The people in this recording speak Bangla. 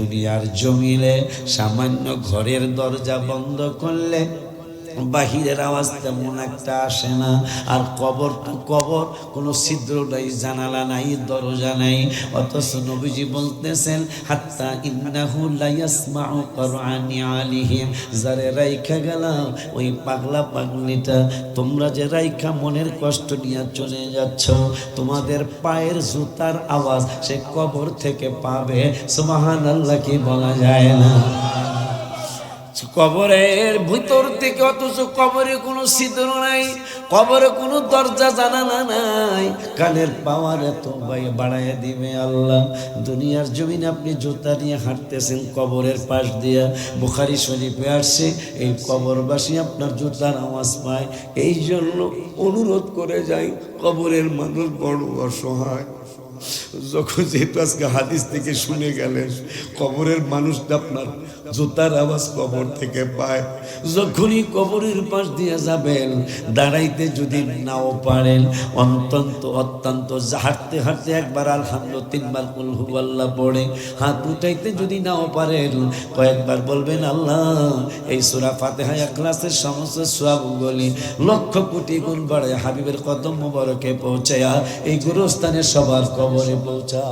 দুনিয়ার জমিনে সামান্য ঘরের দরজা বন্ধ করলে বাহিরের আওয়াজ তেমন একটা আসে না। আর কবর তো কবর, কোনো ছিদ্র নাই, জানালা নাই, দরজা নাই। অথচ নবীজি বলতেছেন হাত্তা ইন্নাহু লা ইয়াসমাউ কুরআনি আলিহিম, যারে রাইখা গেলাম ওই পাগলা পাগলিটা, তোমরা যে রাইখা মনের কষ্ট নিয়ে চলে যাচ্ছ, তোমাদের পায়ের জুতার আওয়াজ সে কবর থেকে পাবে। সুবহানাল্লাহ কি বলা যায় না? কবরের ভিতর থেকে, অথচ কবরে কোনো ছিদ্র নাই, কবরে কোনো দরজা জানালা নাই। কানের পাওয়ার এত বাড়াইয়া দিবে আল্লাহ। দুনিয়ার জমিনে আপনি জুতা নিয়ে হাঁটতেছেন কবরের পাশ দিয়া, বুখারী শরীফে আসছে এই কবরবাসী আপনার জুতার আওয়াজ পায়। এই জন্য অনুরোধ করে যাই, কবরের মানুষ বড় অসহায়। যখন যেহেতু আজকে হাদিস থেকে শুনে গেলেন কবরের মানুষটা আপনার জুতার আওয়াজ কবর থেকে পায়, যখনই কবরের পাশ দিয়ে যাবেন দাঁড়াইতে যদি নাও পারেন অত্যন্ত হাঁটতে হাঁটতে একবার আলহামদুলিল্লাহ, তিনবার কুল হুয়াল্লাহ পড়ে, হাত উঠাইতে যদি নাও পারেন কয়েকবার বলবেন আল্লাহ এই সূরা ফাতিহা ইখলাসের সমস্ত সওয়াবগুলি লক্ষ কোটি গুণ বাড়ায় হাবিবের কদম মোবারকে পৌঁছায়া এই গুরুস্থানে সবার কবরে পৌঁছা।